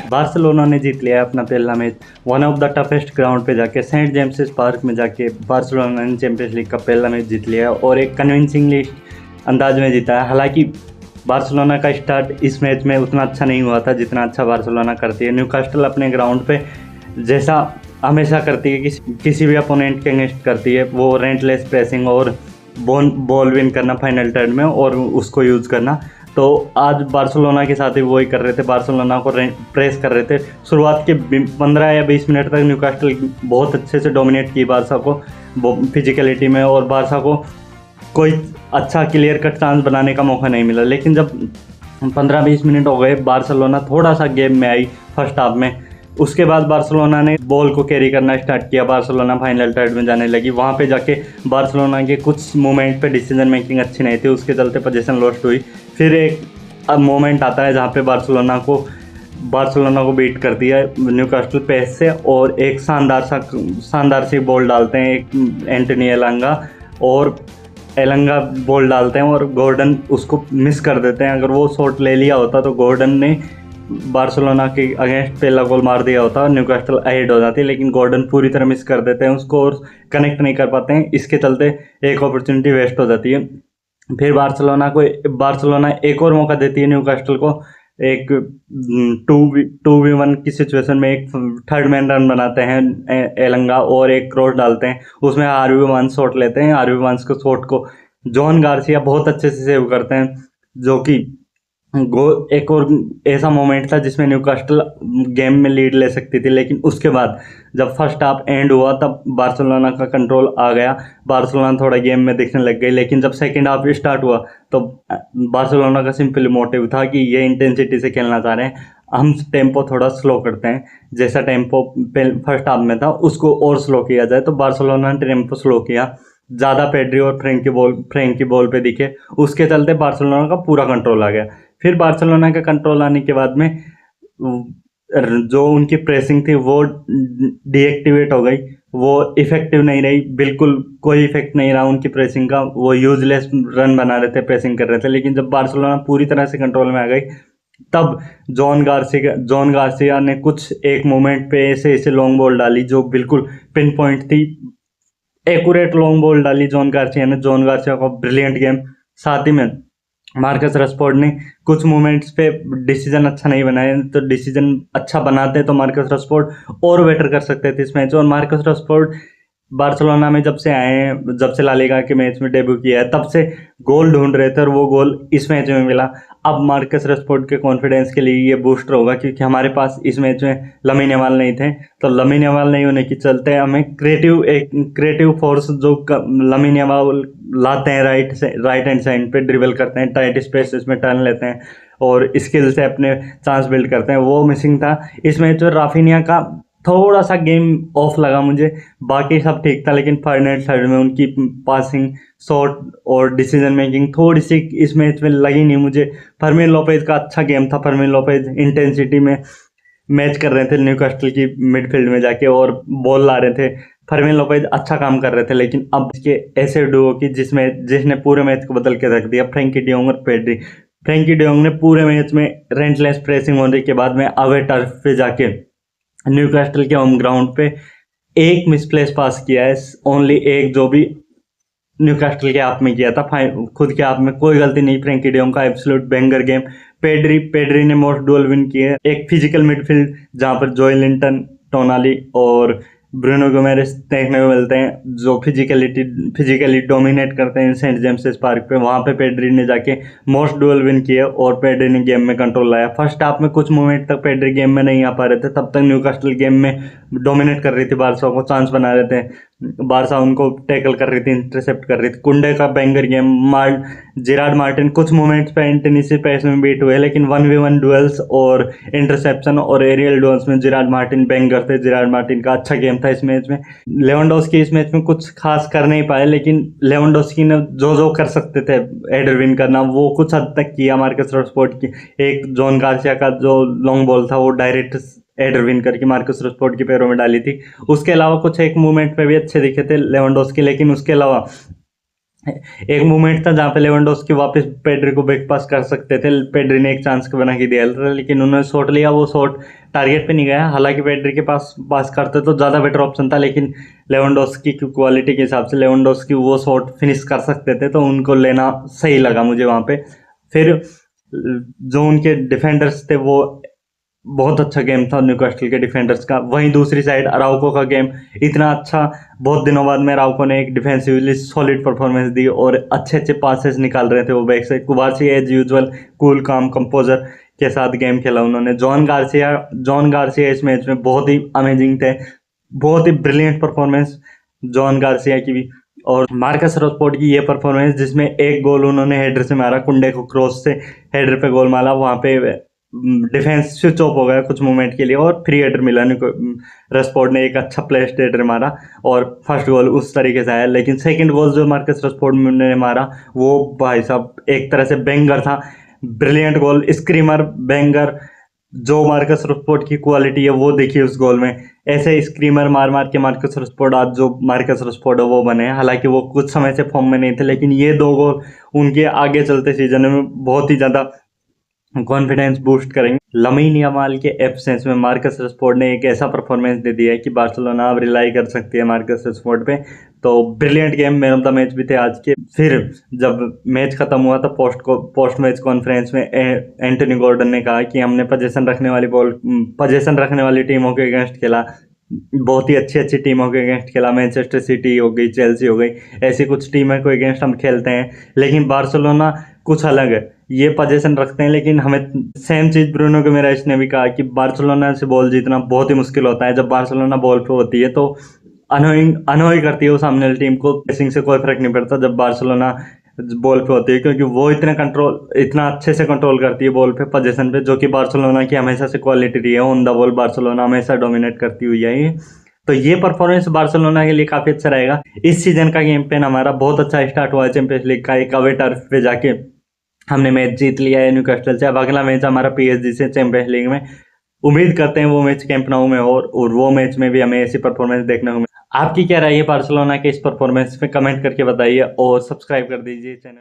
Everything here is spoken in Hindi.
बार्सिलोना ने जीत लिया अपना पहला match one of the toughest ground पे जाके, सेंट जेम्सेस पार्क में जाके बार्सिलोना ने चैंपियंस लीग का पहला मैच जीत लिया और एक कन्विंसिंगली अंदाज में जीता है। हालांकि बार्सिलोना का स्टार्ट इस मैच में उतना अच्छा नहीं हुआ था जितना अच्छा बार्सिलोना करती है। न्यूकास्टल अपने ग्राउंड पे जैसा हमेशा करती है, किसी भी अपोनेंट के अगेंस्ट करती है, वो रेंटलेस प्रेसिंग और बॉल विन करना फाइनल टर्न में और उसको यूज़ करना। तो आज बार्सिलोना के साथ ही वही कर रहे थे, बार्सिलोना को प्रेस कर रहे थे। शुरुआत के 15 या 20 मिनट तक न्यूकास्टल बहुत अच्छे से डोमिनेट की बारसा को फिजिकलिटी में, और बारसा को कोई अच्छा क्लियर कट चांस बनाने का मौका नहीं मिला। लेकिन जब 15-20 मिनट हो गए, बार्सिलोना थोड़ा सा गेम में आई फर्स्ट हाफ में, उसके बाद बार्सिलोना ने बॉल को कैरी करना स्टार्ट किया। बार्सिलोना फाइनल थर्ड में जाने लगी। वहाँ पे जाके बार्सिलोना के कुछ मोमेंट पे डिसीजन मेकिंग अच्छी नहीं थी, उसके चलते पोजीशन लॉस्ट हुई। फिर एक मोमेंट आता है जहाँ पे बार्सिलोना को बीट कर दिया न्यूकास्टल पेस से, और एक शानदार सी बॉल डालते हैं, एक एंटनी एलंगा बॉल डालते हैं और गॉर्डन उसको मिस कर देते हैं। अगर वो शॉट ले लिया होता तो गॉर्डन ने बार्सिलोना के अगेंस्ट पहला गोल मार दिया होता और न्यूकास्टल अहेड हो जाती, लेकिन गॉर्डन पूरी तरह मिस कर देते हैं उसको और कनेक्ट नहीं कर पाते हैं। इसके चलते एक अपॉर्चुनिटी वेस्ट हो जाती है। फिर बार्सिलोना एक और मौका देती है न्यूकास्टल को, एक 2v1 की सिचुएशन में एक थर्ड मैन रन बनाते हैं एलंगा और एक क्रॉस डालते हैं, उसमें RB1 शॉट लेते हैं। RB1 के शॉट को जॉन गार्सिया बहुत अच्छे से सेव करते हैं, जो कि एक और ऐसा मोमेंट था जिसमें न्यूकास्टल गेम में लीड ले सकती थी। लेकिन उसके बाद जब फर्स्ट हाफ एंड हुआ तब बार्सिलोना का कंट्रोल आ गया, बार्सिलोना थोड़ा गेम में दिखने लग गई। लेकिन जब सेकंड हाफ स्टार्ट हुआ तो बार्सिलोना का सिंपल मोटिव था कि ये इंटेंसिटी से खेलना चाह रहे हैं, हम टेम्पो थोड़ा स्लो करते हैं, जैसा टेम्पो फर्स्ट हाफ में था उसको और स्लो किया जाए। तो बार्सिलोना ने टेम्पो स्लो किया, ज़्यादा पेड्री और फ्रैंकी बॉल पे दिखे, उसके चलते बार्सिलोना का पूरा कंट्रोल आ गया। फिर बार्सिलोना का कंट्रोल आने के बाद में जो उनकी प्रेसिंग थी वो डीएक्टिवेट हो गई, वो इफेक्टिव नहीं रही, बिल्कुल कोई इफेक्ट नहीं रहा उनकी प्रेसिंग का, वो यूजलेस रन बना रहे थे, प्रेसिंग कर रहे थे। लेकिन जब बार्सिलोना पूरी तरह से कंट्रोल में आ गई तब जॉन गार्सिया ने कुछ एक मोमेंट पे ऐसे लॉन्ग बॉल डाली जो बिल्कुल पिन पॉइंट थी, एक्यूरेट लॉन्ग बॉल डाली जॉन गार्सिया का ब्रिलियंट गेम। साथ ही में मार्कस रशफोर्ड ने कुछ मोमेंट्स पे डिसीजन अच्छा नहीं बनाए, तो डिसीजन अच्छा बनाते तो मार्कस रशफोर्ड और बेटर कर सकते थे इस मैच। और मार्कस रशफोर्ड बार्सिलोना में जब से ला लीगा के मैच में डेब्यू किया है तब से गोल ढूंढ रहे थे और वो गोल इस मैच में मिला। अब मार्कस रशफोर्ड के कॉन्फिडेंस के लिए ये बूस्टर होगा, क्योंकि हमारे पास इस मैच में लामिन यमाल नहीं थे, तो लामिन यमाल नहीं होने के चलते हमें क्रिएटिव फोर्स जो लामिन यमाल लाते हैं राइट हैंड साइड पे, ड्रिबल करते हैं, टाइट स्पेसेस में टर्न लेते हैं और स्किल से अपने चांस बिल्ड करते हैं, वो मिसिंग था इस मैच में। राफिनिया का थोड़ा सा गेम ऑफ लगा मुझे, बाकी सब ठीक था, लेकिन फाइनल थर्ड में उनकी पासिंग, शॉट और डिसीजन मेकिंग थोड़ी सी इस मैच में लगी नहीं मुझे। फर्मीन लोपेज का अच्छा गेम था, फर्मीन लोपेज इंटेंसिटी में मैच कर रहे थे न्यूकास्टल की मिडफील्ड में जाके और बॉल ला रहे थे, फर्मीन लोपेज अच्छा काम कर रहे थे। लेकिन अब इसके ऐसे डुओ की जिसने पूरे मैच को बदल के रख दिया, फ्रैंकी डियोंग और पेड्री। फ्रैंकी डियोंग ने पूरे मैच में रेंटलेस प्रेसिंग होने के बाद में अवे टर्फ पे जाके न्यूकास्टल के होम ग्राउंड पे एक मिसप्लेस पास किया है, ओनली एक, जो भी न्यूकास्टल के आप में किया था, खुद के आप में कोई गलती नहीं। फ्रैंकी डियोंग का एब्सोल्यूट बैंगर गेम। पेड्री ने मोस्ट डुअल विन किए, एक फिजिकल मिडफील्ड जहां पर जोएलिंटन, टोनाली और ब्रूनो गोमेरेस देखने को मिलते हैं, जो फिजिकली डोमिनेट करते हैं सेंट जेम्सेस पार्क पे। वहाँ पे पेड्री ने जाके मोस्ट डुअल विन किया और पेड्री ने गेम में कंट्रोल लाया। फर्स्ट हाफ में कुछ मोमेंट तक पेड्री गेम में नहीं आ पा रहे थे, तब तक न्यूकास्टल गेम में डोमिनेट कर रही थी, बारसा को चांस बना रहे थे, बारसा उनको टैकल कर रही थी, इंटरसेप्ट कर रही थी। कुंडे का बैंगर गेम, जेरार्ड मार्टिन कुछ मोमेंट्स पे एंटनी से पैस में बीट हुए, लेकिन 1v1 डुएल्स और इंटरसेप्शन और एरियल डुएल्स में जेरार्ड मार्टिन बैंगर थे। जेरार्ड मार्टिन का अच्छा गेम था इस मैच में। लेवेंडोस्की इस मैच में कुछ खास कर नहीं पाए, लेकिन लेवेंडोस्की ने जो कर सकते थे हेडर विन करना, वो कुछ हद तक किया। मार्कस रशफोर्ड की एक जॉन गार्सिया का जो लॉन्ग बॉल था वो डायरेक्ट हेडर विन करके मार्कस रशफोर्ड के पैरों में डाली थी। उसके अलावा कुछ एक मूवमेंट पे भी अच्छे दिखे थे लेवेंडोस्की, लेकिन उसके अलावा एक मोमेंट था जहाँ पे लेवेंडोस्की वापस पेड्री को बैक पास कर सकते थे, पेड्री ने एक चांस बना के दिया था, लेकिन उन्होंने शॉट लिया, वो शॉट टारगेट पे नहीं गया। हालांकि पेड्री के पास पास करते तो ज़्यादा बेटर ऑप्शन था, लेकिन लेवेंडोस्की की क्वालिटी के हिसाब से लेवेंडोस्की वो शॉट फिनिश कर सकते थे, तो उनको लेना सही लगा मुझे वहाँ पे। फिर जो उनके डिफेंडर्स थे वो बहुत अच्छा गेम था न्यूकास्टल के डिफेंडर्स का। वहीं दूसरी साइड अराउको का गेम इतना अच्छा, बहुत दिनों बाद में अराउको ने एक डिफेंसिवली सॉलिड परफॉर्मेंस दी और अच्छे अच्छे पासेस निकाल रहे थे वो बैक से। कुबार्सी एज यूजुअल कूल काम कंपोजर के साथ गेम खेला उन्होंने। जॉन गार्सिया इस मैच में बहुत ही अमेजिंग थे, बहुत ही ब्रिलियंट परफॉर्मेंस जॉन गार्सिया की भी। और मार्कस रशफोर्ड की ये परफॉर्मेंस, जिसमें एक गोल उन्होंने हेडर से मारा, कुंडे को क्रॉस से हेडर पे गोल मारा, वहाँ पे डिफेंस स्विच ऑफ हो गया कुछ मोमेंट के लिए और फ्री हेडर मिला। रशफोर्ड ने एक अच्छा प्लेस्ड हेडर मारा और फर्स्ट गोल उस तरीके से आया। लेकिन सेकंड गोल जो मार्कस रशफोर्ड ने मारा वो भाई साहब एक तरह से बैंगर था, ब्रिलियंट गोल, स्क्रीमर बैंगर। जो मार्कस रशफोर्ड की क्वालिटी है वो देखिए उस गोल में, ऐसे स्क्रीमर मार मार के मार्कस रशफोर्ड आज जो मार्कस रशफोर्ड है वो बने हैं। हालांकि वो कुछ समय से फॉर्म में नहीं थे, लेकिन ये दो गोल उनके आगे चलते सीजन में बहुत ही ज़्यादा कॉन्फिडेंस बूस्ट करेंगे। लमीन यमाल के एब्सेंस में मार्कस रशफोर्ड ने एक ऐसा परफॉर्मेंस दे दिया है कि बार्सिलोना अब रिलाई कर सकती है मार्कस रशफोर्ड पे। तो brilliant game, man of the match भी थे आज के। फिर जब मैच खत्म हुआ तो पोस्ट मैच कॉन्फ्रेंस में एंटनी गॉर्डन ने कहा कि हमने पोजीशन रखने वाली टीमों के अगेंस्ट खेला, बहुत ही अच्छी अच्छी टीमों के अगेंस्ट खेला। मैनचेस्टर सिटी हो गई, चेल्सी हो गई, ऐसी कुछ टीमों के अगेंस्ट हम खेलते हैं, लेकिन बार्सिलोना कुछ अलग है। ये पोजीशन रखते हैं, लेकिन हमें सेम चीज़ ब्रूनो गुइमारेस ने भी कहा कि बार्सिलोना से बॉल जीतना बहुत ही मुश्किल होता है। जब बार्सिलोना बॉल पे होती है तो अनोइंग करती है वो सामने वाली टीम को, प्रेसिंग से कोई फर्क नहीं पड़ता जब बार्सिलोना बॉल पे होती है, क्योंकि वो इतना अच्छे से कंट्रोल करती है बॉल पे, पोजीशन पे, जो कि बार्सिलोना की हमेशा से क्वालिटी रही है। ऑन द बॉल बार्सिलोना हमेशा डोमिनेट करती हुई है ये। तो ये परफॉर्मेंस बार्सिलोना के लिए काफ़ी अच्छा रहेगा। इस सीजन का गेम प्लान हमारा बहुत अच्छा स्टार्ट हुआ है चैंपियंस लीग का। एक अवे टर्फ पे जाके हमने मैच जीत लिया है न्यूकास्टल से। अब अगला मैच हमारा पीएसजी से चैंपियंस लीग में। उम्मीद करते हैं वो मैच कैंप नाउ में हो और वो मैच में भी हमें ऐसी परफॉर्मेंस देखने को मिले। आपकी क्या राय है बार्सिलोना के इस परफॉर्मेंस में, कमेंट करके बताइए और सब्सक्राइब कर दीजिए चैनल।